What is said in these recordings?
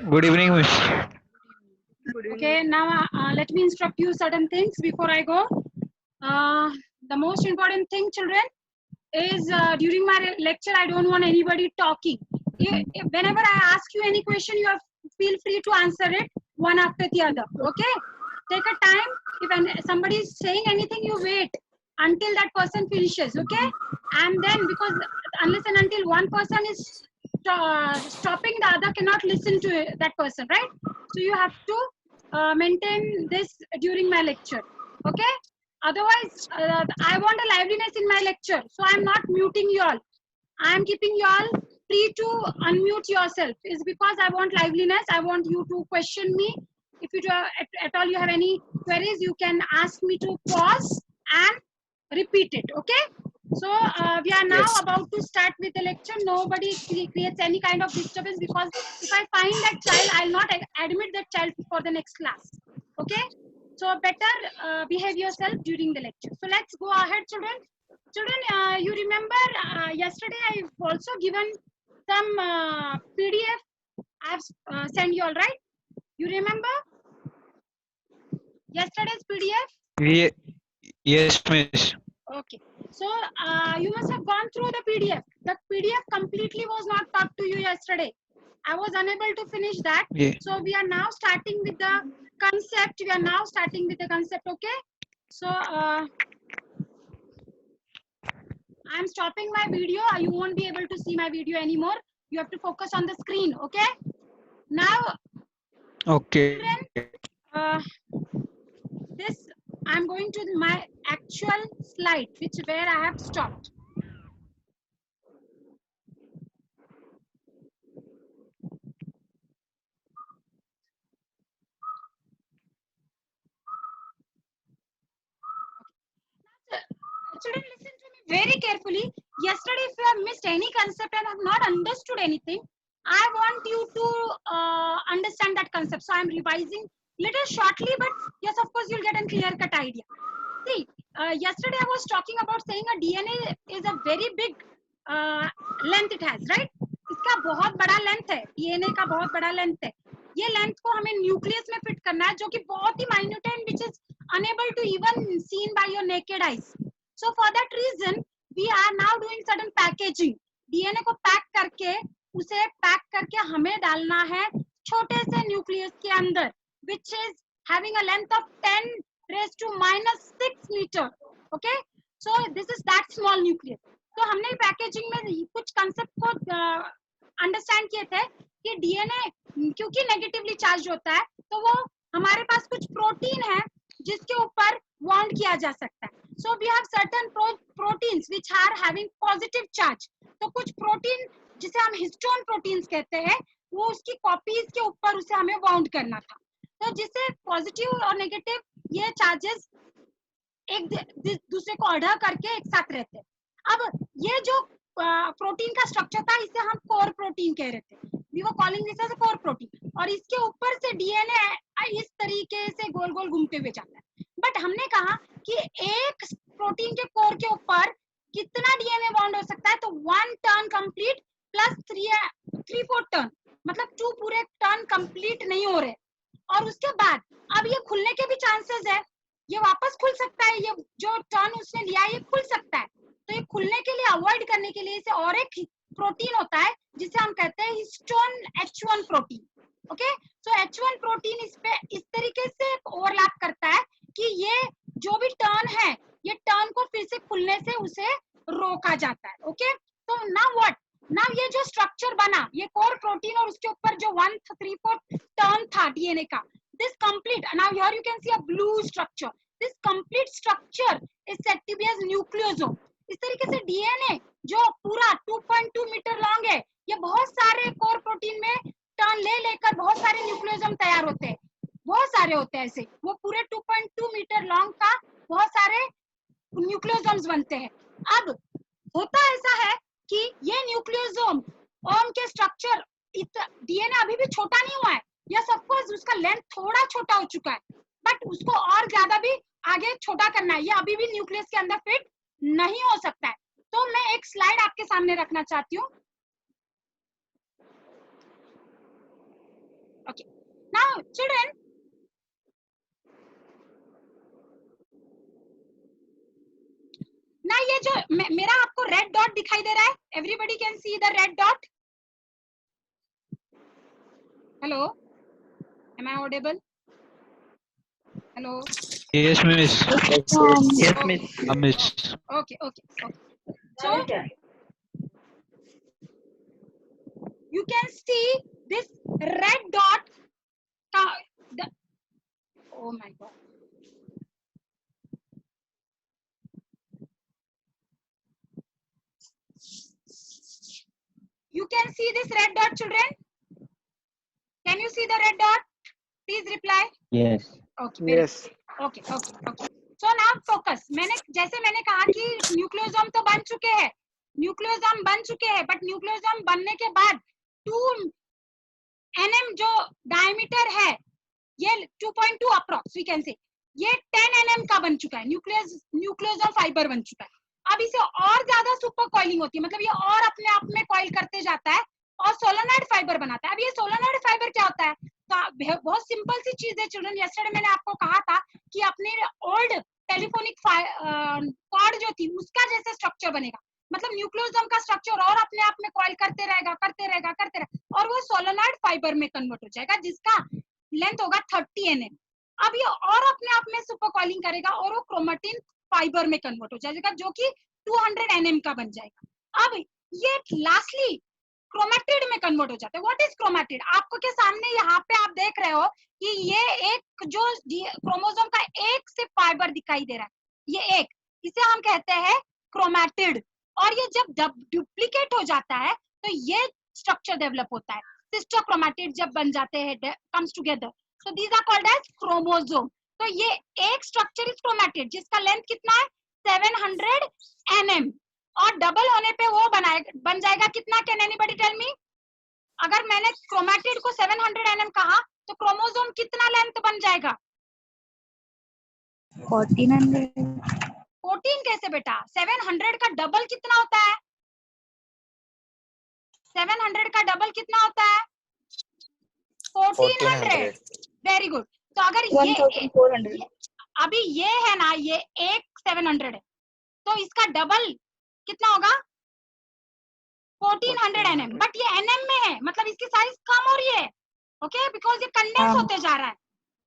Good evening, Miss. Okay, now let me instruct you certain things before I go. The most important thing, children, is during my lecture, I don't want anybody talking. Whenever I ask you any question, you feel free to answer it one after the other. Okay, take a time. If somebody is saying anything, you wait until that person finishes. Okay, and then because unless and until one person is stopping, the other cannot listen to that person, right? So you have to maintain this during my lecture. Okay. Otherwise, I want a liveliness in my lecture, so I'm not muting you all. I'm keeping you all free to unmute yourself. Is because I want liveliness. I want you to question me. If you do, at all you have any queries, you can ask me to pause and repeat it. Okay. So we are now about to start with the lecture. Nobody creates any kind of disturbance, because if I find that child, I'll not admit that child for the next class. Okay. So better behave yourself during the lecture. So let's go ahead, children. Children, you remember yesterday I've also given some PDF I've sent you all, right? You remember yesterday's PDF? Yes, Miss. Okay. So you must have gone through the PDF. The PDF completely was not taught to you yesterday. I was unable to finish that. Yeah. So we are now starting with the concept. Okay. So I'm stopping my video. You won't be able to see my video anymore. You have to focus on the screen. Okay. Now, Okay. this I'm going to my actual slide, where I have stopped. Children, listen to me very carefully. Yesterday, if you have missed any concept and have not understood anything, I want you to understand that concept. So I'm revising little shortly, but yes, of course, you'll get a clear-cut idea. See, yesterday I was talking about saying a DNA is a very big length it has, right? इसका बहुत बड़ा length है, DNA का बहुत बड़ा length है. ये length को हमें न्यूक्लियस में फिट करना है, जो कि बहुत ही माइन्यूट है, which is unable to even seen by your naked eyes. So for that reason, we are now doing certain packaging. DNA को पैक करके, उसे पैक करके हमें डालना है छोटे से न्यूक्लियस के अंदर, which is having a length of 10 raised to minus 6 meter. Okay, so this is that small nucleus. तो हमने पैकेजिंग में कुछ कंसेप्ट को अंडरस्टैंड किए थे कि डीएनए क्योंकि नेगेटिवली चार्ज होता है, तो वो हमारे पास कुछ प्रोटीन है जिसके ऊपर बॉन्ड किया जा सकता है. So we have certain proteins which are having positive charge. तो कुछ प्रोटीन जिसे हम हिस्टोन प्रोटीन्स कहते हैं, वो उसकी कॉपीज के ऊपर उसे हमें बाउंड करना था. तो जिससे पॉजिटिव और नेगेटिव ये चार्जेस एक दूसरे को अडा करके एक साथ रहते हैं. अब ये जो प्रोटीन का स्ट्रक्चर था, इसे हम कोर प्रोटीन कह रहे थे. We were calling this as a core protein. और इसके ऊपर से डीएनए इस तरीके से गोल गोल घूमते हुए जाता है. बट हमने कहा कि एक प्रोटीन के कोर के ऊपर कितना डीएनए बॉन्ड हो सकता है, तो 1 टर्न कंप्लीट प्लस 3/4 टर्न, मतलब 2 पूरे टर्न कंप्लीट नहीं हो रहे. और उसके बाद अब ये खुलने के भी चांसेस है, ये वापस खुल सकता है, ये जो टर्न उसने लिया है ये खुल सकता है. तो ये खुलने के लिए अवॉइड करने के लिए इसे और एक प्रोटीन होता है जिसे हम कहते हैं हिस्टोन H1 प्रोटीन. ओके, सो H1 प्रोटीन इस पे इस तरीके से ओवरलैप करता है कि ये जो भी टर्न है, ये टर्न को फिर से खुलने से उसे रोका जाता है. ओके, तो नाउ व्हाट, नाउ ये जो स्ट्रक्चर बना, ये कोर प्रोटीन और उसके ऊपर जो 1/3/4 टर्न था डीएनए का, this complete, now here you can see a blue structure. This complete structure is said to be as nucleosome. इस तरीके से डीएनए जो पूरा 2.2 मीटर लॉन्ग है, ये बहुत सारे कोर प्रोटीन में टर्न ले लेकर बहुत सारे न्यूक्लियोसोम तैयार होते हैं. बहुत सारे होते हैं ऐसे, वो पूरे 2.2 मीटर लॉन्ग का बहुत सारे न्यूक्लियोसोम्स बनते हैं. अब होता ऐसा है कि ये न्यूक्लियोसोम ओम के स्ट्रक्चर, डीएनए अभी भी छोटा नहीं हुआ है. यस, ऑफ कोर्स उसका लेंथ थोड़ा छोटा हो चुका है, बट उसको और ज्यादा भी आगे छोटा करना है. ये अभी भी न्यूक्लियस के अंदर फिट नहीं हो सकता है. तो मैं एक स्लाइड आपके सामने रखना चाहती हूँ. Okay. Now, children, ना ये जो मेरा आपको रेड डॉट दिखाई दे रहा है, everybody can see the red dot. Hello, am I audible? Hello. Yes, miss. Yes, miss. Miss. Okay, okay, okay. So you can see this red dot. Oh my God. You can see this red dot, children. Can you see the red dot? Please reply. Yes. Okay. very Yes. good. Okay, okay, okay. So now focus. मैंने कहा कि nucleosome तो बन चुके हैं, nucleosome बन चुके हैं, बट न्यूक्लियोसोम बनने के बाद 2 nm जो डायमीटर है, ये 2.2 अप्रॉक्स वी कैन से, ये 10 nm का बन चुका है, न्यूक्लियोसोम फाइबर बन चुका है. अब इसे और ज्यादा सुपर कॉइलिंग होती है, मतलब ये और अपने आप में कॉइल करते जाता है और सोलोनॉइड फाइबर बनाता है. अब ये सोलोनॉइड फाइबर क्या होता है? तो बहुत सिंपल सी चीज है चिल्ड्रन. यस्टरडे मैंने आपको कहा था कि अपने ओल्ड टेलीफोनिक कॉर्ड जो थी उसका जैसे स्ट्रक्चर बनेगा, मतलब न्यूक्लियोसोम का स्ट्रक्चर और अपने आप में कॉइल करते रहेगा और वो सोलोनॉइड फाइबर में कन्वर्ट हो जाएगा जिसका लेंथ होगा 30 nm. अब ये और अपने आप में सुपर कॉइलिंग करेगा और वो क्रोमेटिन फाइबर में कन्वर्ट हो जाएगा जो कि 200 nm का बन जाएगा. अब ये लास्टली क्रोमेटिड में कन्वर्ट हो जाता है. What is chromatid? आपको के सामने यहाँ पे आप देख रहे हो कि ये एक जो क्रोमोसोम का एक से फाइबर दिखाई दे रहा है, ये एक, इसे हम कहते हैं क्रोमेटिड. और ये जब डुप्लीकेट हो जाता है तो ये स्ट्रक्चर डेवलप होता है, सिस्टर क्रोमेटिड जब बन जाते हैं, comes together, so these are called as chromosome. तो ये एक स्ट्रक्चर इज क्रोमेटिड जिसका लेंथ कितना है? 700 nm. और डबल होने पे वो बन जाएगा कितना? Can anybody tell me? अगर मैंने क्रोमेटिड को 700 nm कहा तो क्रोमोसोम कितना लेंथ बन जाएगा? 1400. 14 कैसे बेटा? 700 का डबल कितना होता है? 700 का डबल कितना होता है? 1400. Very good. तो अगर ये 1400. अभी ये है ना, ये एक 700 है, तो इसका डबल कितना होगा? 1400 nm. बट ये nm में है, मतलब इसकी साइज कम हो रही है. ओके, बिकॉज ये कंडेंस होते जा रहा है,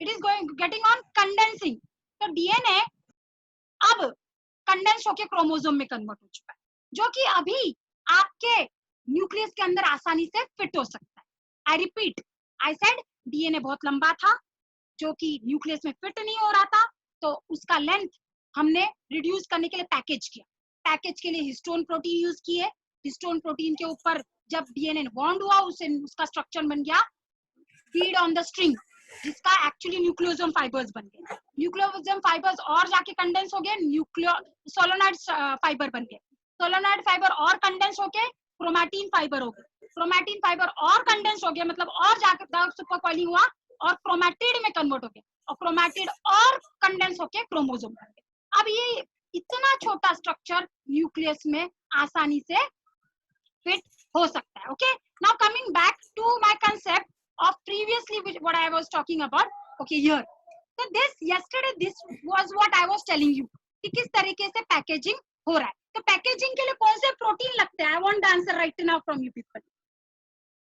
it is going getting on condensing. तो डीएनए अब कंडेंस होके क्रोमोसोम में कन्वर्ट हो चुका है, जो कि अभी आपके न्यूक्लियस के अंदर आसानी से फिट हो सकता है. I repeat, I said DNA बहुत लंबा था जो कि न्यूक्लियस में फिट नहीं हो रहा था, तो उसका लेंथ हमने रिड्यूस करने के लिए पैकेज किया. पैकेज के लिए हिस्टोन प्रोटीन यूज किए. हिस्टोन प्रोटीन के ऊपर जब डीएनए बॉन्ड हुआ उसका स्ट्रक्चर बन गया बीड ऑन द स्ट्रिंग, जिसका एक्चुअली न्यूक्लियोसोम फाइबर्स बन गए. न्यूक्लियोसोम फाइबर्स और जाके कंडेंस हो गए, सोलोनॉइड फाइबर बन गए. सोलोनॉइड फाइबर और कंडेंस होके क्रोमेटिन फाइबर हो गए. क्रोमेटिन फाइबर और कंडेंस हो गया, मतलब और जाकर सुपर कॉइलिंग हुआ और क्रोमेटिड में कन्वर्ट हो गया, और क्रोमेटिड और कंडेंस होके क्रोमोसोम बन गए. अब ये इतना छोटा स्ट्रक्चर न्यूक्लियस में आसानी से फिट हो सकता है. Okay, now coming back to my concept of previously what I was talking about. Okay, here, so this was what I was telling you कि किस तरीके से पैकेजिंग हो रहा है. तो पैकेजिंग के लिए कौन से प्रोटीन लगते हैं? I want the answer right now from you people.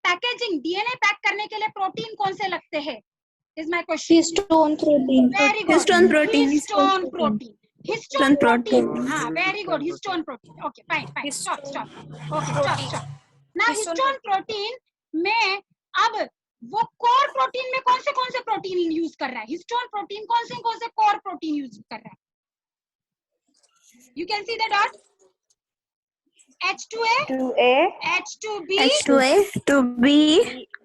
Packaging, DNA pack करने के लिए प्रोटीन कौन से लगते हैं is my question. Histone protein. Very good. Histone protein. Histone protein. Histone protein. हाँ, very good. Histone protein. Okay, fine. Stop. Okay, stop. Now histone protein में अब वो कोर प्रोटीन में कौन से प्रोटीन यूज कर रहा है? हिस्टोन प्रोटीन कौन से कोर प्रोटीन यूज कर रहा है? You can see the dot. H2A, 2A, H2B, H2A, 2B,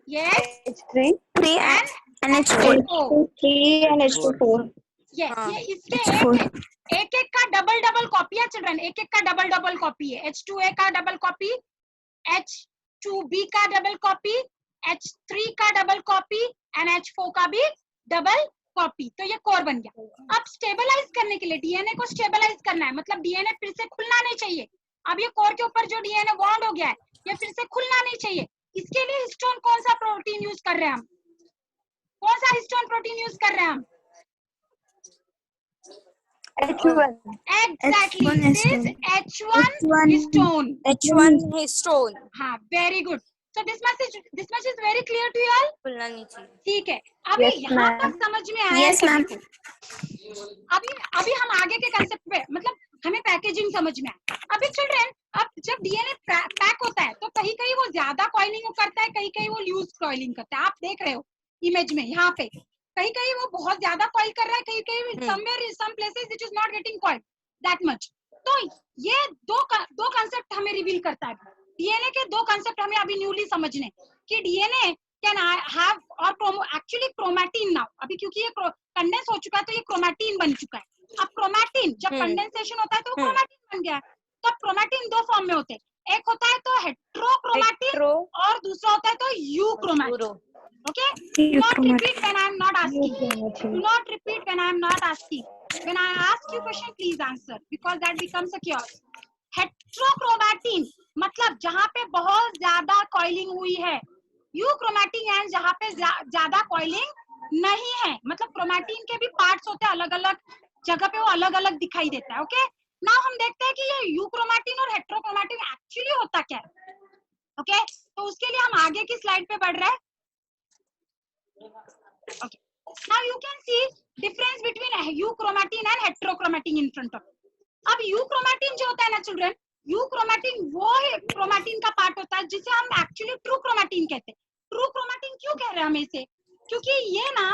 yes, H3, 3 and H4, H4. 3 and H4. Yes, ये इसके एक का डबल कॉपी है चिल्ड्रन, एक का डबल कॉपी है. H2A का डबल कॉपी, H2B का डबल कॉपी, H3 का डबल कॉपी एंड H4 का भी डबल कॉपी. तो ये कोर बन गया. अब स्टेबलाइज करने के लिए डीएनए को स्टेबलाइज करना है, मतलब डीएनए फिर से खुलना नहीं चाहिए. अब ये कोर के ऊपर जो डीएनए बॉन्ड हो गया है ये फिर से खुलना नहीं चाहिए. इसके लिए हिस्टोन कौन सा प्रोटीन यूज कर रहे हैं हम? कौन सा हिस्टोन प्रोटीन यूज कर रहे हैं हम? H1. Exactly, H1 it is histone. H1 histone. H1 histone. हाँ, very good. So this much is very clear to you all. बोलना नहीं चाहिए. ठीक है, अभी Yes, यहाँ ma'am. तक समझ में आया है Yes, सभी ma'am. को? अभी हम आगे के कंसेप्ट पे, मतलब हमें पैकेजिंग समझ में आया. अभी चिल्ड्रन, अब जब डीएनए पैक होता है तो कहीं कहीं वो ज्यादा कॉइलिंग करता है, कहीं कहीं वो लूज कॉइलिंग करता है. आप देख रहे हो इमेज में यहाँ पे, कहीं कहीं वो बहुत ज्यादा कॉइल कर रहा है, कहीं कहीं somewhere in some places it is not getting coiled that much. तो ये दो कंसेप्ट हमें रिवील करता है. डीएनए के दो कंसेप्ट हमें अभी न्यूली समझने कि डीएनए कैन हैव और एक्चुअली क्रोमैटिन नाउ, अभी क्योंकि ये कंडेंस हो चुका है तो ये क्रोमैटिन बन चुका है. अब क्रोमैटिन जब कंडेंसेशन होता है तो क्रोमैटिन बन गया है. तो क्रोमैटिन दो फॉर्म में होते हैं, एक होता है तो हेट्रोक्रोमैटिन और दूसरा होता है तो euchromatin. Okay, do not repeat when I am not asking. Do not repeat when I am not asking. When I ask you question, please answer because that becomes a chaos. Heterochromatiन मतलब जहाँ पे बहुत ज्यादा कॉइलिंग हुई है, euchromatin and जहाँ पे ज्यादा कॉइलिंग नहीं है. मतलब क्रोमैटिन के भी पार्ट्स होते हैं, अलग अलग जगह पे वो अलग अलग दिखाई देता है. ओके, नाउ हम देखते हैं कि ये यूक्रोमैटिन और हेट्रोक्रोमैटिन एक्चुअली होता क्या है. ओके, तो उसके लिए हम आगे की स्लाइड पे बढ़ रहे हैं. Okay. Now you can see difference between euchromatin and heterochromatin in front of. अब euchromatin जो होता है ना चिल्ड्रन, euchromatin वो क्रोमैटिन का पार्ट होता है जिसे हम एक्चुअली ट्रू क्रोमैटिन कहते हैं. ट्रू क्रोमैटिन क्यों कह रहे हैं हम इसे? क्योंकि ये ना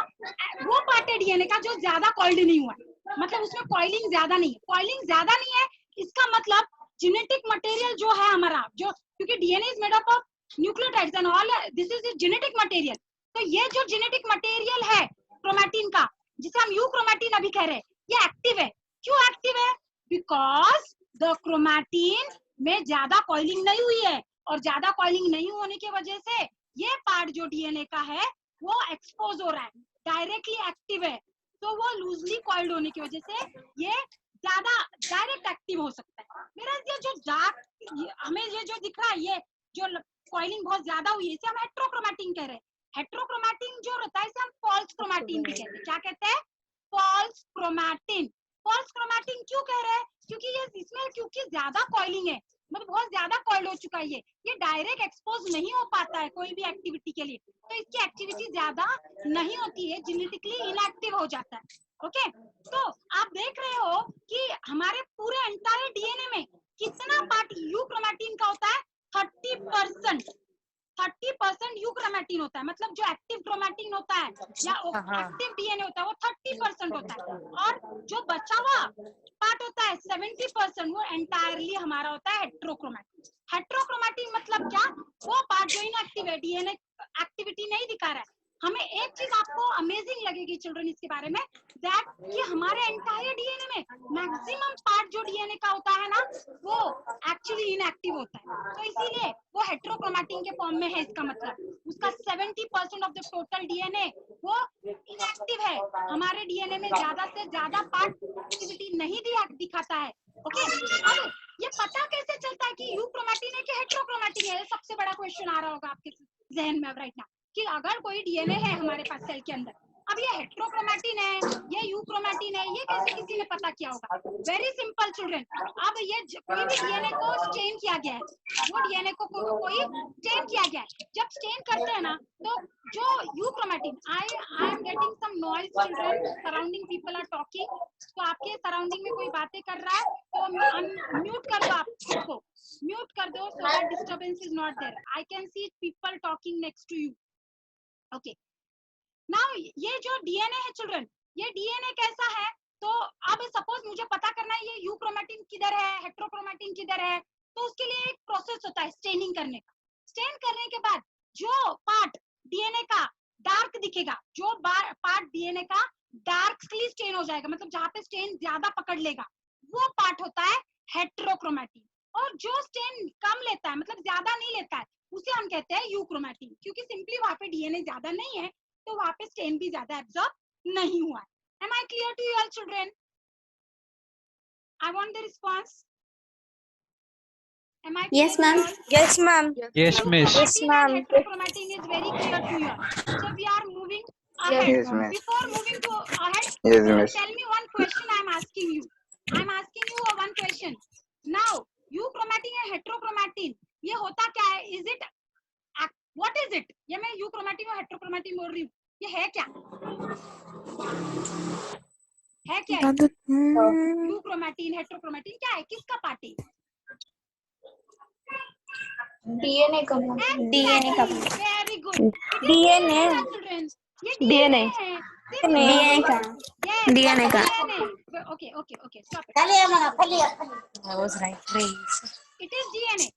वो पार्ट है डीएनए का जो ज्यादा कॉइल्ड नहीं हुआ है, मतलब उसमें कॉइलिंग ज्यादा नहीं है. कॉइलिंग ज्यादा नहीं है इसका मतलब जेनेटिक मटेरियल जो है हमारा, जो क्योंकि DNA is made up of nucleotides and all, this is genetic material. तो ये जो जेनेटिक मटेरियल है क्रोमैटिन का, जिसे हम यूक्रोमैटिन अभी कह रहे हैं, ये एक्टिव है. क्यों एक्टिव है? बिकॉज द क्रोमैटिन में ज्यादा कॉइलिंग नहीं हुई है, और ज्यादा कॉइलिंग नहीं होने की वजह से ये पार्ट जो डीएनए का है वो एक्सपोज हो रहा है, डायरेक्टली एक्टिव है. तो वो लूजली कॉइल्ड होने की वजह से ये ज्यादा डायरेक्ट एक्टिव हो सकता है. मेरा ये जो डार्क हमें ये जो दिख रहा है, ये जो कॉइलिंग बहुत ज्यादा हुई है, इसे हम हेट्रोक्रोमैटिन कह रहे हैं. हेट्रोक्रोमैटिन जो होता है इसे हम फॉल्स क्रोमैटिन भी कहते हैं. क्या कहते हैं? False chromatin. फॉल्स क्रोमैटिन क्यों कह रहे हैं? क्योंकि ये इसमें क्योंकि ज्यादा कॉइलिंग है, मतलब बहुत ज्यादा कॉइल्ड हो चुका है, ये डायरेक्ट एक्सपोज नहीं हो पाता है कोई भी एक्टिविटी के लिए, तो इसकी एक्टिविटी ज्यादा नहीं होती है, जेनेटिकली इनएक्टिव हो जाता है. ओके, तो आप देख रहे हो कि हमारे पूरे एंटायर डीएनए में कितना पार्ट यूक्रोमैटिन का होता है? 30%. 30% यूक्रोमैटिन होता है, मतलब जो एक्टिव क्रोमैटिन होता है या एक्टिव डीएनए होता है वो 30% होता है, और जो बचा हुआ पार्ट होता है 70% वो एंटायरली हमारा होता है हेट्रोक्रोमैटिन. हेट्रोक्रोमैटिन मतलब क्या? वो पार्ट जो इनएक्टिव है, डीएनए एक्टिविटी नहीं दिखा रहा है. हमें एक चीज आपको अमेजिंग लगेगी चिल्ड्रन इसके बारे में, दैट कि हमारे एंटायर डीएनए में मैक्सिमम पार्ट जो डीएनए का होता है ना वो एक्चुअली इनएक्टिव होता है. तो इसीलिए वो हेट्रोक्रोमैटिन के फॉर्म में है. इसका मतलब उसका 70% ऑफ द टोटल डीएनए वो इनएक्टिव है. हमारे डीएनए में ज्यादा से ज्यादा पार्ट एक्टिविटी नहीं दिखाता है. ओके, अब ये पता कैसे चलता है कि यूक्रोमैटिन है कि हेट्रोक्रोमैटिन है? सबसे बड़ा क्वेश्चन आ रहा होगा आपके जहन में अब राइट नाउ कि अगर कोई डीएनए है हमारे पास सेल के अंदर, अब ये हेट्रोक्रोमैटिन है, ये यूक्रोमैटिन है, ये कैसे किसी ने पता किया होगा? वेरी सिंपल चिल्ड्रन, अब ये कोई भी डीएनए को स्टेन किया गया है, वो डीएनए को कोई स्टेन किया गया है. जब स्टेन करते हैं ना तो जो euchromatin, I am getting some noise children, surrounding people are talking, तो आपके सराउंडिंग में कोई बातें कर रहा है तो म्यूट कर दो, आप खुद को म्यूट कर दो, so that disturbance is not there. I can see people talking next to you. Okay, now ये जो डीएनए है चिल्ड्रन, ये डीएनए कैसा है? तो अब सपोज मुझे पता करना है ये यूक्रोमैटिन किधर है, हेट्रोक्रोमैटिन किधर है, तो उसके लिए एक प्रोसेस होता है स्टेनिंग करने का. स्टेन करने के बाद जो पार्ट डीएनए का डार्क दिखेगा, जो पार्ट डीएनए का डार्कली स्टेन हो जाएगा, मतलब जहां पे स्टेन ज्यादा पकड़ लेगा, वो पार्ट होता है हेट्रोक्रोमैटिन. और जो स्टेन कम लेता है, मतलब ज्यादा नहीं लेता है, उसे हम कहते हैं यूक्रोमैटिन, क्योंकि सिंपली वहां पे डीएनए ज्यादा नहीं है तो वहां पे स्टेन भी ज्यादा एब्जॉर्ब नहीं हुआ है. Am I clear to you all children? I want the response. Am I clear Yes, to you ma'am. all? Yes, ma'am. Yes, miss. Yes, euchromatin and ma'am. heterochromatin is very clear to you all. So we are moving ahead. Yes, miss. Before moving to ahead, Yes, miss. tell me one question I am asking you. I am asking you one question. Now, euchromatin and heterochromatin, ये होता क्या है? Is it what is it? ये मैं euchromatin और heterochromatin बोल रही हूँ. ये है क्या? है क्या? euchromatin, heterochromatin क्या है? किसका पार्टी? DNA का Very good. DNA. Children. ये DNA. है. DNA का. Yes. DNA का. DNA. Okay. Stop it. I was right. Please. It is DNA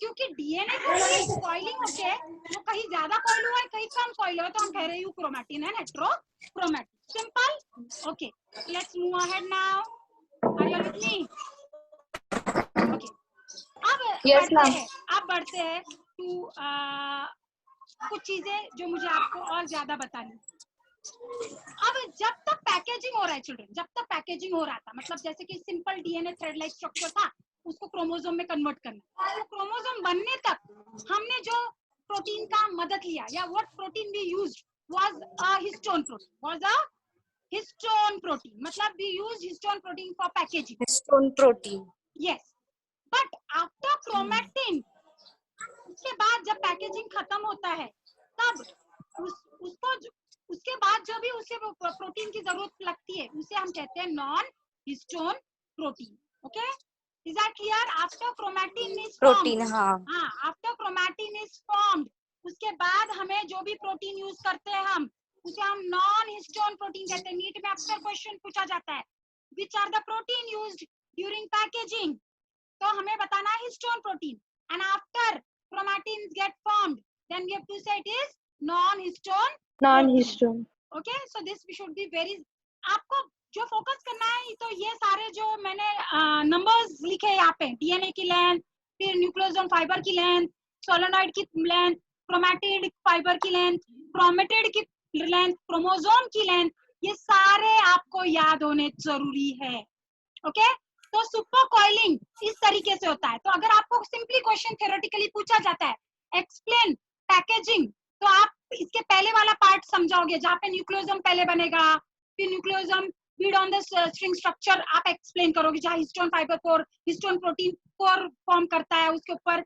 क्योंकि DNA को कॉइलिंग होके वो कहीं ज्यादा कॉइल हुआ है कहीं कम कॉइल हुआ है तो हम कह रहे हैं euchromatin and heterochromatin. Simple. Okay. Let's move ahead now. Are you with me? Okay. अब बढ़ते हैं टू कुछ चीजें जो मुझे आपको और ज्यादा बतानी. अब जब तक पैकेजिंग हो रहा है चिल्ड्रन, जब तक पैकेजिंग हो रहा था, मतलब जैसे कि simple DNA thread like structure था, उसको क्रोमोसोम में कन्वर्ट करना, तो क्रोमोसोम बनने तक हमने जो प्रोटीन का मदद लिया या what protein we used was a histone protein, मतलब we used histone protein for packaging. Histone protein. Yes. But after chromatin, उसके बाद जब पैकेजिंग खत्म होता है तब उसके बाद जो भी उसे प्रोटीन की जरूरत लगती है उसे हम कहते हैं non histone protein. Okay, is that clear? After chromatin is Protein, हाँ. आफ्टर क्रोमैटिन इज फॉर्म्ड, उसके बाद हमें जो भी प्रोटीन यूज करते हैं हम उसे हम नॉन हिस्टोन प्रोटीन कहते हैं. नीट में अक्सर क्वेश्चन पूछा जाता है which are the protein used during packaging, तो हमें बताना है histone protein. And after chromatins get formed, then we have to say it is non-histone. Okay, so this we should be very. आपको जो फोकस करना है तो ये सारे जो मैंने नंबर्स लिखे हैं यहाँ पे, डीएनए की लेंथ, फिर न्यूक्लियोसोम फाइबर की लेंथ, सोलेनॉइड की लेंथ, क्रोमैटिड फाइबर की लेंथ, क्रोमेटिड की लेंथ, क्रोमोसोम की लेंथ, ये सारे आपको याद होने जरूरी है. ओके, तो सुपर कॉइलिंग इस तरीके से होता है. तो अगर आपको सिंपली क्वेश्चन थ्योरेटिकली पूछा जाता है एक्सप्लेन पैकेजिंग, तो आप इसके पहले वाला पार्ट समझाओगे जहाँ पे न्यूक्लियोसोम पहले बनेगा, फिर nucleosome Beed on the string structure आप एक्सप्लेन करोगे जहाँ histone fibre core, histone protein core form करता है, उसके ऊपर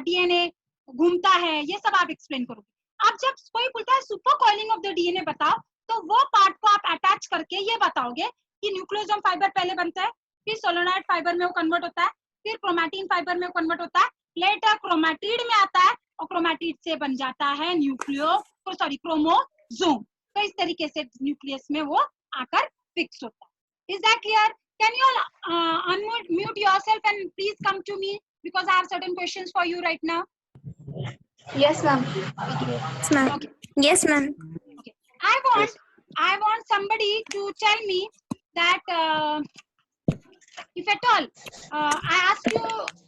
डीएनए घूमता है, ये सब आप एक्सप्लेन करोगे. अब जब कोई बोलता है super coiling of the DNA बताओ, तो वो पार्ट को आप अटैच करके ये बताओगे कि न्यूक्लियोसोम फाइबर पहले बनता है, फिर सोलेनॉइड फाइबर में वो कन्वर्ट होता है, फिर क्रोमैटिन फाइबर में वो कन्वर्ट होता है, लेटर क्रोमैटिड में आता है और क्रोमैटिड से बन जाता है क्रोमोसोम. तो इस तरीके से न्यूक्लियस में वो आकर फिक्स होता है. Is that clear? Can you all unmute yourself and please come to me because I have certain questions for you right now. Yes, ma'am. Yes, ma'am. Okay. Yes, ma'am. Okay. I want somebody to tell me that if at all I ask you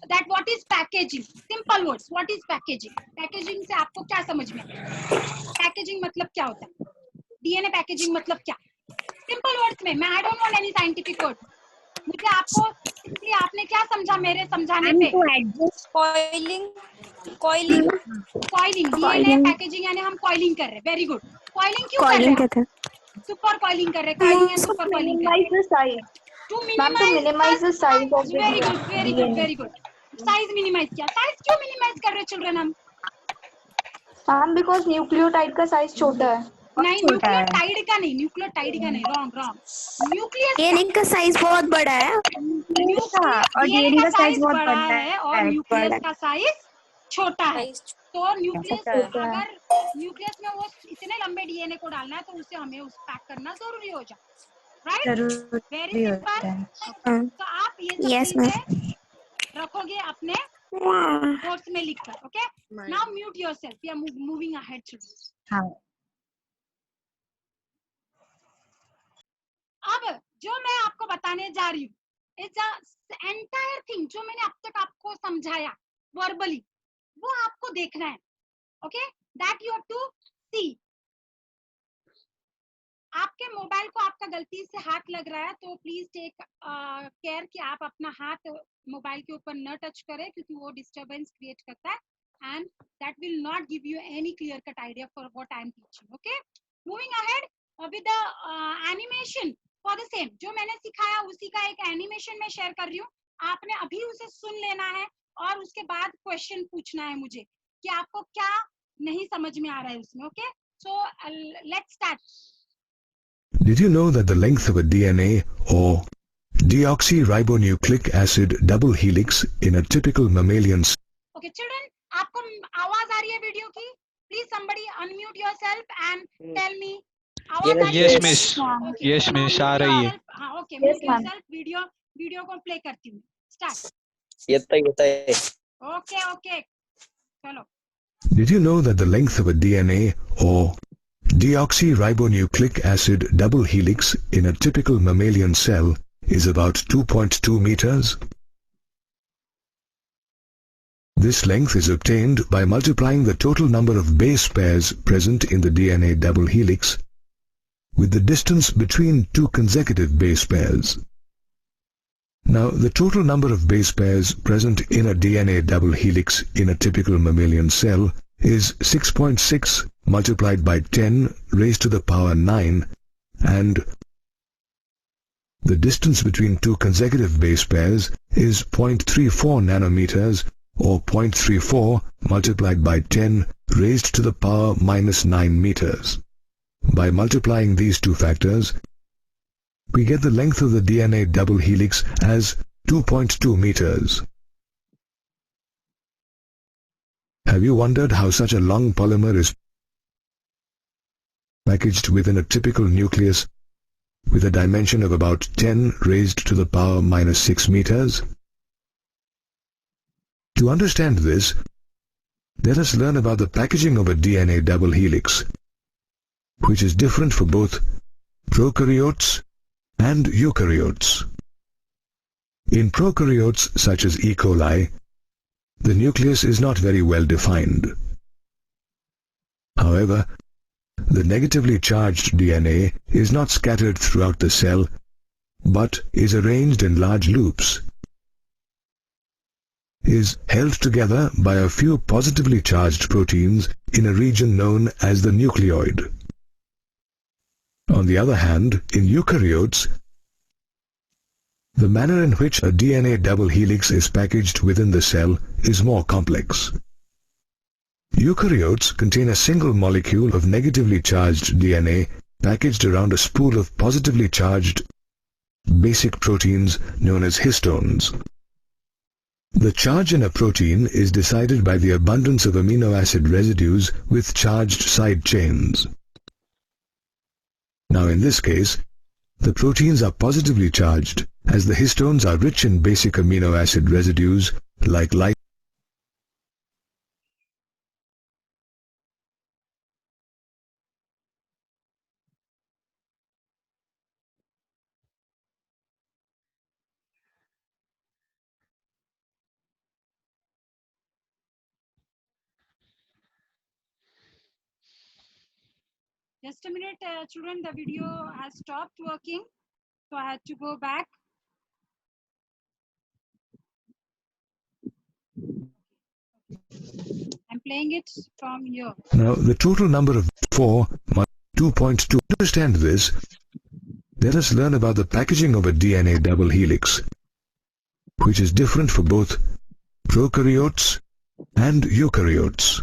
that what is packaging, simple words, what is packaging? Packaging से आपको क्या समझ में आता है? Packaging मतलब क्या होता है? डीएनए पैकेजिंग मतलब क्या? सिंपल वर्ड्स में, मैं I don't want any scientific word. मुझे आपको सिंपली आपने क्या समझा मेरे समझाने पे? Coiling. डीएनए पैकेजिंग यानी हम कॉइलिंग कर रहे हैं. Very good. कॉइलिंग क्यों कर रहे हैं? सुपर कॉइलिंग कर रहे हैं. कॉइलिंग एंड सुपर कॉइलिंग कर रहे हैं. To minimize the size of the very good. Size minimize क्या? Size क्यों minimize कर रहे children हम? Ma'am, because nucleotide का size छोटा है. नहीं, न्यूक्लियोटाइड का नहीं, wrong. न्यूक्लियस डीएनए का साइज बहुत बड़ा है. डीएनए का साइज बड़ा है और न्यूक्लियस का साइज छोटा है. तो न्यूक्लियस, अगर न्यूक्लियस में वो इतने लंबे डीएनए को डालना है तो उसे हमें उस पैक करना जरूरी हो जाए. राइट? Very simple. तो आप ये सब चीजें रखोगे अपने नोट्स में लिखकर. Okay, now mute yourself. We are moving ahead children. हाँ. अब जो मैं आपको बताने जा रही हूँ, इट्स एंटायर थिंग जो मैंने अब तक आपको समझाया वर्बली, वो आपको देखना है. Okay, that you have to see. आपके मोबाइल को आपका गलती से हाथ लग रहा है तो प्लीज टेक केयर कि आप अपना हाथ मोबाइल के ऊपर न टच करें क्योंकि वो डिस्टरबेंस क्रिएट करता है. And that will not give you any clear cut idea for what I am teaching. Okay, moving ahead with the animation for the same. जो मैंने सिखाया उसी का एक एनिमेशन में शेयर कर रही हूँ. आपने अभी उसे सुन लेना है और उसके बाद क्वेश्चन पूछना है मुझे कि आपको क्या नहीं समझ में आ रहा है उसमें. Okay, so let's start. Did you know that the length of a DNA or deoxyribonucleic acid double helix in a typical mammalian Okay, children, आपको आवाज आ रही है वीडियो की? Please somebody unmute yourself and tell me. आवाज आ रही है? Yes, miss. Okay, Yes, so miss. now आ mute रही है. yourself. हाँ, okay, Yes, mute ma'am. yourself. Video को प्ले करती हूँ. Start. येतंय Okay, चलो. Did you know that the length of a DNA or deoxyribonucleic acid double helix in a typical mammalian cell is about 2.2 meters? This length is obtained by multiplying the total number of base pairs present in the DNA double helix with the distance between two consecutive base pairs. Now, the total number of base pairs present in a DNA double helix in a typical mammalian cell is 6.6 multiplied by 10 raised to the power 9, and the distance between two consecutive base pairs is 0.34 nanometers, or 0.34 multiplied by 10 raised to the power minus 9 meters. By multiplying these two factors, we get the length of the DNA double helix as 2.2 meters. Have you wondered how such a long polymer is packaged within a typical nucleus with a dimension of about 10 raised to the power minus 6 meters? To understand this, let us learn about the packaging of a DNA double helix, which is different for both prokaryotes and eukaryotes. In prokaryotes such as E. coli, the nucleus is not very well defined. However, the negatively charged DNA is not scattered throughout the cell, but is arranged in large loops, is held together by a few positively charged proteins in a region known as the nucleoid. On the other hand, in eukaryotes, the manner in which a DNA double helix is packaged within the cell is more complex. Eukaryotes contain a single molecule of negatively charged DNA packaged around a spool of positively charged basic proteins known as histones. The charge in a protein is decided by the abundance of amino acid residues with charged side chains. Now in this case, the proteins are positively charged as the histones are rich in basic amino acid residues like Just a minute, children, the video has stopped working, so I had to go back. I'm playing it from here. Now the total number of 4 minus 2.2. To understand this, let us learn about the packaging of a DNA double helix, which is different for both prokaryotes and eukaryotes.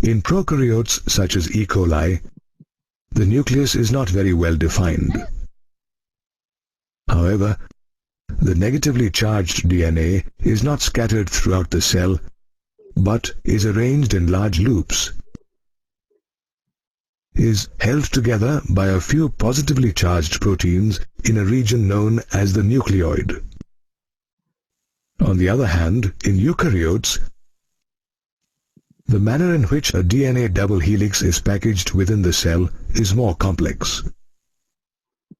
In prokaryotes such as E. coli, the nucleus is not very well defined. However, the negatively charged DNA is not scattered throughout the cell, but is arranged in large loops, is held together by a few positively charged proteins in a region known as the nucleoid. On the other hand, in eukaryotes, the manner in which a DNA double helix is packaged within the cell is more complex.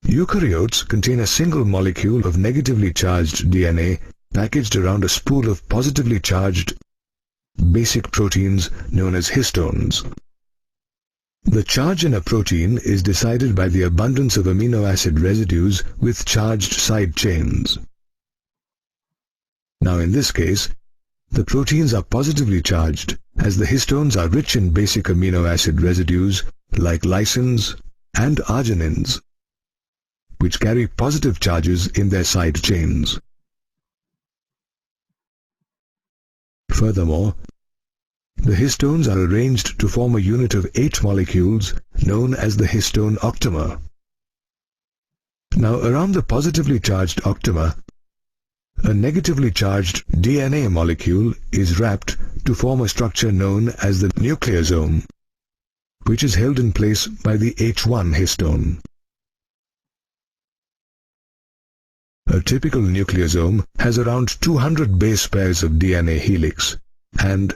Eukaryotes contain a single molecule of negatively charged DNA packaged around a spool of positively charged basic proteins known as histones. The charge in a protein is decided by the abundance of amino acid residues with charged side chains. Now in this case, the proteins are positively charged as the histones are rich in basic amino acid residues like lysines and arginines, which carry positive charges in their side chains. Furthermore, the histones are arranged to form a unit of 8 molecules known as the histone octamer. Now around the positively charged octamer, a negatively charged DNA molecule is wrapped to form a structure known as the nucleosome, which is held in place by the H1 histone. A typical nucleosome has around 200 base pairs of DNA helix and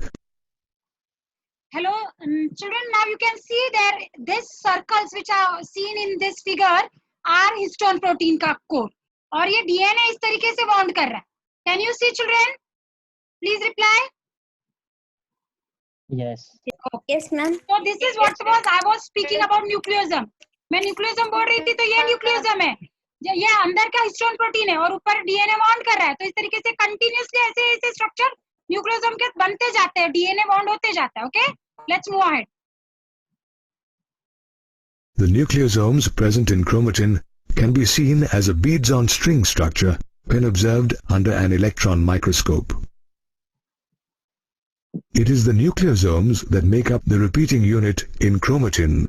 Hello, children, now you can see there, these circles which are seen in this figure are histone protein का core. और ये DNA इस तरीके से bond कर रहा है. Can you see, children? Please reply. Yes. Yes, ma'am. So this is what I was speaking about nucleosome. मैं nucleosome बोल रही थी तो ये nucleosome है. ये अंदर का histone protein है और ऊपर DNA bond कर रहा है. तो इस तरीके से continuously ऐसे structure nucleosome के बनते जाते हैं. DNA bond होते जाता है. Okay? Let's move ahead. the nucleosomes present in chromatin can be seen as a beads-on-string structure when observed under an electron microscope. It is the nucleosomes that make up the repeating unit in chromatin,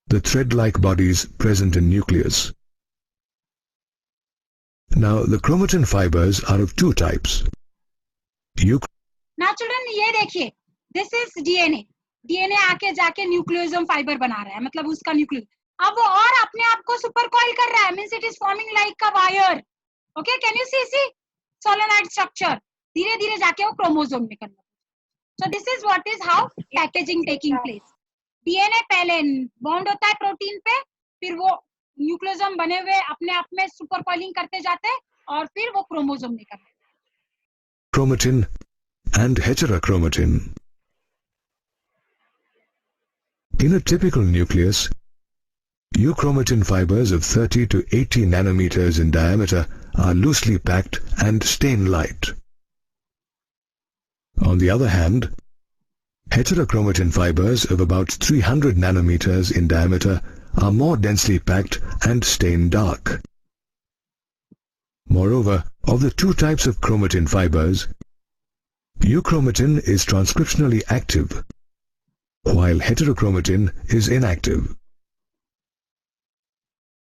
the thread-like bodies present in nucleus. Now, the chromatin fibers are of two types. Now children, ये देखिए, this is DNA. DNA आके जाके nucleosome fibre बना रहा है, मतलब उसका nucleus. अब वो और अपने आप को सुपर कॉइल कर रहा है, means it is forming like a wire. Okay, can you see solenoid structure. धीरे धीरे जाके वो क्रोमोसोम में convert. So this is what is how packaging taking place. DNA पहले बॉन्ड होता है प्रोटीन पे, फिर वो न्यूक्लियोसोम बने हुए अपने आप में सुपर कॉइलिंग करते जाते हैं और फिर वो क्रोमोसोम में करते हैं. Chromatin and heterochromatin. In a typical nucleus, euchromatin fibers of 30 to 80 nanometers in diameter are loosely packed and stain light. On the other hand, heterochromatin fibers of about 300 nanometers in diameter are more densely packed and stain dark. Moreover, of the two types of chromatin fibers, euchromatin is transcriptionally active, while heterochromatin is inactive.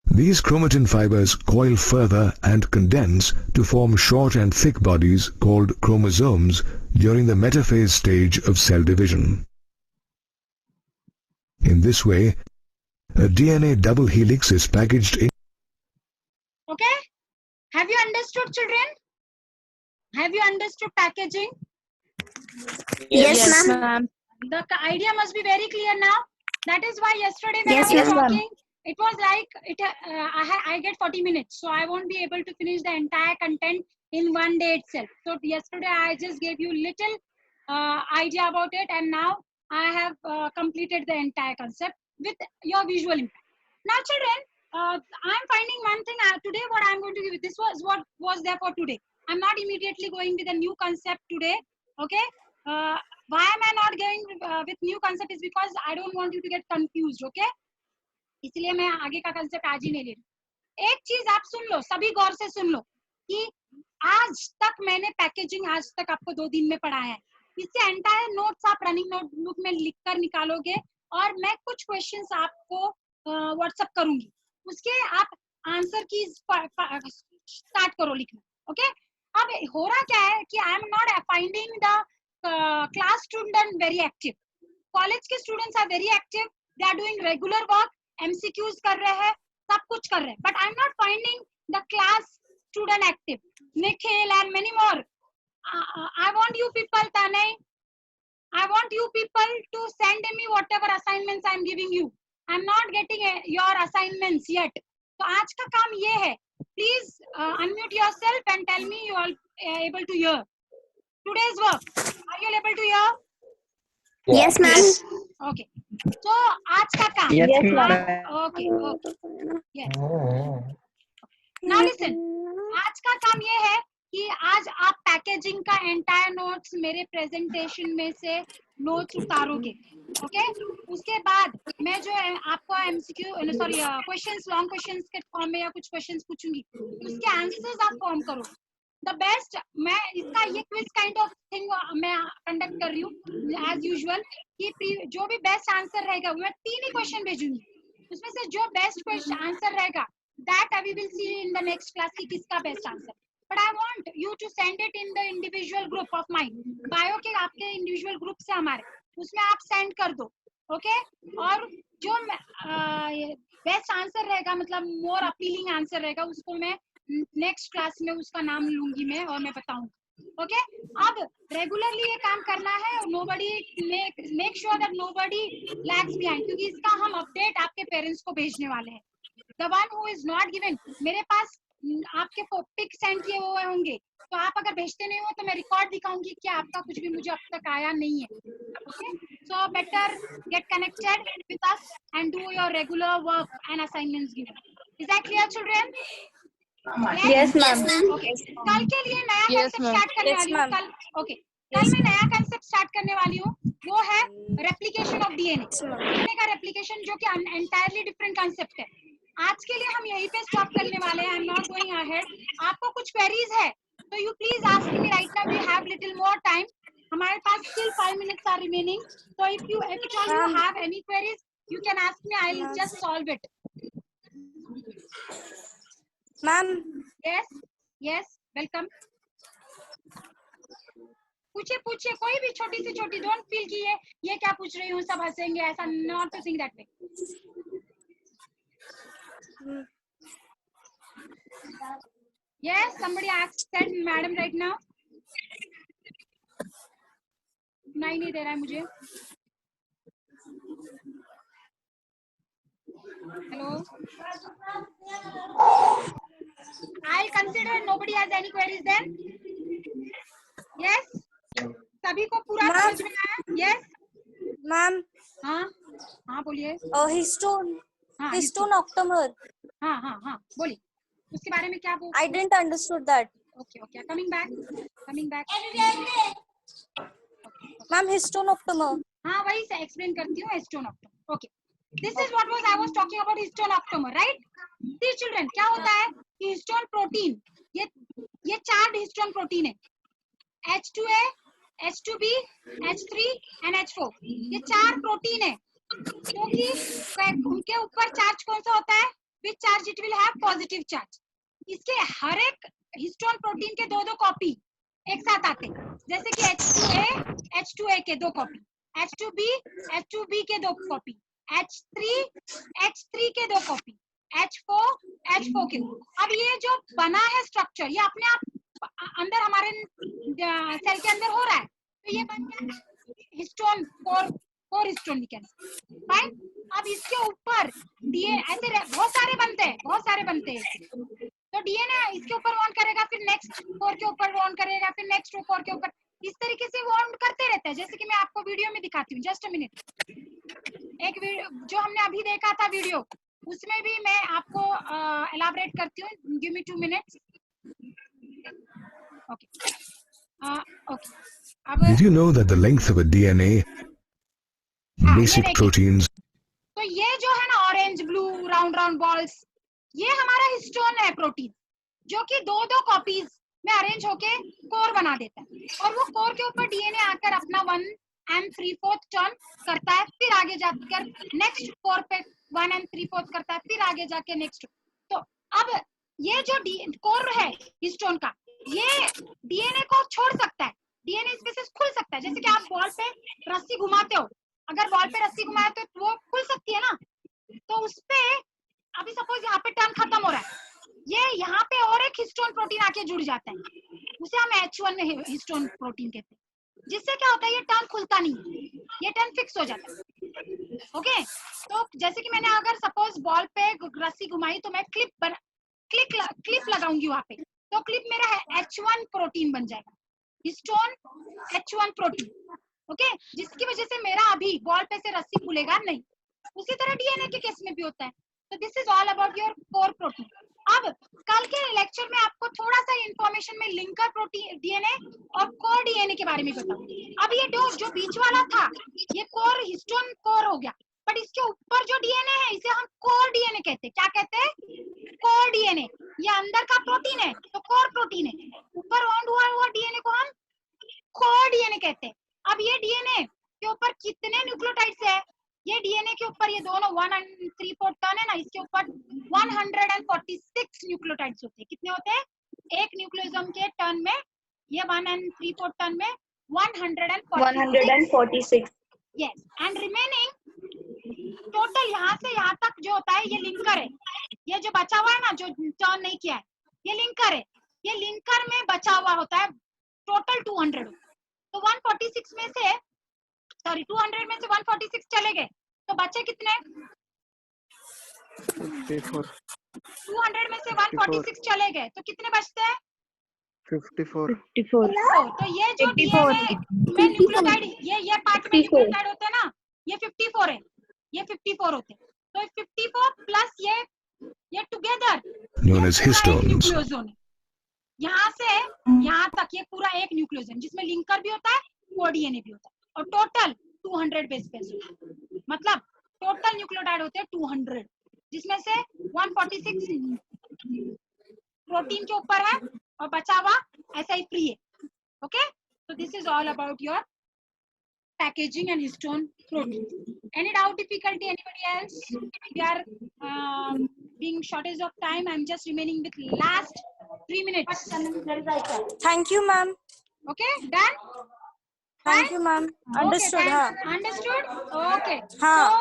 These chromatin fibers coil further and condense to form short and thick bodies called chromosomes during the metaphase stage of cell division. In this way, a DNA double helix is packaged in. Okay? Have you understood, children? Have you understood packaging? Yes, ma'am. The idea must be very clear now. That is why yesterday when Yes, I was ma'am. talking, it was like I get 40 minutes, so I won't be able to finish the entire content in one day itself. So yesterday I just gave you little idea about it, and now I have completed the entire concept with your visual impact. Now, children, I'm finding one thing today. What I'm going to give you, this was what was there for today. I'm not immediately going with a new concept today. Okay. Why am I not going with new concept is because I don't want you to get confused. Okay. इसलिए मैं आगे का concept आज ही नहीं ले रही. एक चीज आप सुन लो, सभी गौर से सुन लो कि आज तक मैंने पैकेजिंग आज तक आपको 2 दिन में पढ़ाया है. इससे एंटायर नोट्स आप रनिंग नोटबुक में लिखकर निकालोगे और मैं कुछ क्वेश्चंस आपको व्हाट्सएप करूंगी. उसके आप आंसर की स्टार्ट करो लिखना. ओके. अब हो रहा क्या है कि I am not finding the class student very active. College के students are very active. They are doing regular work, MCQs कर रहे हैं, सब कुछ कर रहे हैं, but I'm not finding the class student active. Nikhil and many more. I want you people, Tanay, I want you people to send me whatever assignments I'm giving you. I'm not getting your assignments yet. तो आज का काम ये है. Please unmute yourself and tell me you are able to hear. Today's work. Are you able to hear? Yes, ma'am. Okay. So आज का काम. Yes, Yes, ma'am. Okay. Yes. Now listen. आज का काम ये है कि आज आप पैकेजिंग का एंटायर नोट्स मेरे प्रेजेंटेशन में से नोट्स उतारोगे. ओके उसके बाद मैं जो है आपको MCQ sorry questions long questions के फॉर्म में या कुछ क्वेश्चंस पूछूंगी उसके आंसर्स आप फॉर्म करो. द बेस्ट मैं इसका ये क्विज काइंड ऑफ थिंग मैं कंडक्ट कर रही हूँ एज यूजुअल कि जो भी बेस्ट आंसर रहेगा मैं 3 ही क्वेश्चन भेजूंगी. उसमें से जो बेस्ट क्वेश्चन आंसर रहेगा that we will see in the next class कि किसका best answer. But I want you to send it in the individual group of mine. Bio के आपके इंडिविजुअल ग्रुप से हमारे उसमें आप सेंड कर दो. ओके और जो बेस्ट आंसर रहेगा मतलब मोर अपीलिंग आंसर रहेगा उसको मैं नेक्स्ट क्लास में उसका नाम लूंगी मैं और मैं बताऊंगी. ओके अब रेगुलरली ये काम करना है. Nobody make sure that nobody lags behind क्योंकि इसका हम अपडेट आपके पेरेंट्स को भेजने वाले हैं. The one who is not given मेरे पास आपके पिक सेंड किए हुए होंगे तो आप अगर भेजते नहीं हो तो मैं रिकॉर्ड दिखाऊंगी कि आपका कुछ भी मुझे अब तक आया नहीं है. Okay so better get connected with us and do your regular work and assignments given. Is that clear children? Yes, ma'am. Okay कल के लिए नया कंसेप्ट स्टार्ट करने Yes, वाली हूँ. ma'am. कल ओके कल मैं नया कंसेप्ट स्टार्ट करने वाली हूँ वो है रेप्लिकेशन ऑफ डीएनए. डीएनए का रेप्लिकेशन जो कि एंटायरली डिफरेंट कंसेप्ट है. आज के लिए हम यहीं पे स्टॉप करने वाले हैं. I am not going ahead. आपको कुछ क्वेरीज है तो you please ask me right now. We have little more time. हमारे पास still 5 minutes are remaining. So if you have any queries you can ask me. I'll just solve it. Ma'am. Yes welcome. पूछिए कोई भी छोटी से छोटी. Don't feel कि ये क्या पूछ रही हूँ सब हंसेंगे ऐसा. Not to think that way. Yes, somebody said madam right now. नहीं दे रहा है मुझे. Hello. I'll consider nobody has any queries then. Yes. सभी को पूरा समझ में आया? Yes. Ma'am. हाँ बोलिए. Histone octamer. हाँ बोलिए. उसके बारे में क्या बोल. I didn't understood that. Okay. Coming back. Ma'am, histone octamer. हाँ वही से एक्सप्लेन करती हूँ. histone octamer. Okay. This is what I was talking about histone octamer, right? See children, क्या होता है कि histone protein ये 4 histone protein है. H2A, H2B, H3 and H4. ये 4 प्रोटीन है क्योंकि उनके ऊपर चार्ज कौन सा होता है? Which charge it will have? Positive charge. इसके हर एक हिस्टोन प्रोटीन के 2 कॉपी एक साथ आते हैं. जैसे कि H2A के 2 कॉपी, H2B के 2 कॉपी, H3 के 2 कॉपी, H4 के 2. अब ये जो बना है स्ट्रक्चर ये अपने आप अंदर हमारे सेल के अंदर हो रहा है तो ये बन गया हिस्टोन 4 हिस्टोन फाइन. अब इसके ऊपर डीएनए ऐसे बहुत सारे बनते हैं तो डीएनए इसके ऊपर बॉन्ड करेगा फिर नेक्स्ट 4 के ऊपर बॉन्ड करेगा फिर नेक्स्ट 4 के ऊपर. इस तरीके से बॉन्ड करते रहता है. जैसे कि मैं आपको वीडियो में दिखाती हूँ. Just a minute. एक वीडियो जो हमने अभी देखा था वीडियो उसमें भी मैं आपको एलाबरेट करती हूँ. Give me 2 minutes. Okay. Did you know that the length of a DNA, basic proteins, तो ये जो है ना ऑरेंज ब्लू राउंड बॉल्स ये हमारा हिस्टोन है प्रोटीन जो कि 2 कॉपीज में अरेंज होके कोर बना देता है और वो कोर के ऊपर डीएनए आकर अपना 1 3/4 टर्न करता है. फिर आगे जाकर नेक्स्ट कोर पे 1 3/4 करता है. फिर आगे जाके नेक्स्ट. तो अब ये जो कोर है हिस्टोन का ये डीएनए को छोड़ सकता है. डीएनए स्पेसेस खुल सकता है. जैसे कि आप बॉल पे रस्सी घुमाते हो. अगर बॉल पे रस्सी घुमाए तो वो खुल सकती है ना. तो उसपे अभी सपोज यहाँ पे टर्न खत्म हो रहा है. ये यहाँ पे और एक हिस्टोन प्रोटीन आके जुड़ जाता है. उसे हम H1 हिस्टोन प्रोटीन कहते हैं. जिससे क्या होता है ये टर्न खुलता नहीं. ये टर्न फिक्स हो जाता है. ओके तो जैसे कि मैंने अगर सपोज बॉल पे रस्सी घुमाई तो मैं क्लिप लगाऊंगी वहां पे तो क्लिप मेरा H1 प्रोटीन बन जाएगा. हिस्टोन H1 प्रोटीन, ओके, जिसकी वजह से मेरा अभी बॉल पे से रस्सी खुलेगा नहीं। उसी तरह डीएनए के केस में भी होता है। तो this is all about your core protein. अब कल के लेक्चर में आपको थोड़ा सा इंफॉर्मेशन में लिंकर प्रोटीन डीएनए और कोर डीएनए के बारे में बताऊं। अब ये जो बीच वाला था ये कोर हिस्टोन कोर हो गया, बट इसके ऊपर जो डीएनए है इसे हम कोर डीएनए कहते हैं। क्या कहते हैं? Core DNA. ये अंदर का प्रोटीन है तो कोर प्रोटीन है, ऊपर बाउंड हुआ डीएनए को हम कोर डीएनए कहते हैं। अब ये डीएनए के ऊपर कितने न्यूक्लियोटाइड्स है? ये डीएनए के ऊपर ये दोनों 1 और 3/4 टर्न है ना, इसके ऊपर 146 न्यूक्लियोटाइड्स होते हैं। कितने होते हैं? एक न्यूक्लियोसोम के टर्न में ये 1 और 3/4 टर्न में 146. यस, एंड रिमेनिंग टोटल यहाँ से यहाँ तक जो होता है ये लिंकर है। ये जो बचा हुआ है ना, जो टर्न नहीं किया है, ये लिंकर है। ये लिंकर में बचा हुआ होता है टोटल 200। तो 146 में से 200 में से 146 चले गए तो बचे कितने? 54. 200 में से 146 चले गए तो कितने बचते हैं? 54. तो ये जो डीएनए में न्यूक्लियोटाइड ये पार्ट में न्यूक्लियोटाइड होते हैं ना, ये 54 है, ये 54 होते हैं। तो 54 प्लस ये together known as histones. Nucleosome. यहाँ से यहाँ तक ये पूरा एक न्यूक्लियोसोम जिसमें लिंकर भी होता है, कोर डीएनए भी होता है, और टोटल 200 बेस पेयर्स होते हैं। मतलब टोटल न्यूक्लियोटाइड होते हैं 200, जिसमें से 146 प्रोटीन के ऊपर है और बचा हुआ ऐसा ही फ्री है। Okay, so this is all about your packaging and histone protein. Any doubt, difficulty, anybody else? We are being shortage of time. I'm just remaining with last 3 minutes. Thank you, ma'am. Okay, done? Thank you, ma'am. Understood, Okay, हाँ. understood? Okay. हाँ. So,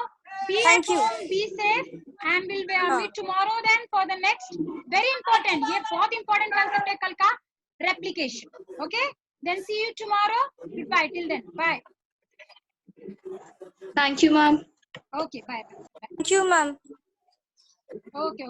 be Thank at you. home, be safe, and we'll हाँ. meet tomorrow then for the next very important, ये बहुत important concept है कल का, replication. Okay? Then see you tomorrow. Goodbye. Till then. Bye. Thank you, ma'am. Okay, bye. Thank you, ma'am. Okay.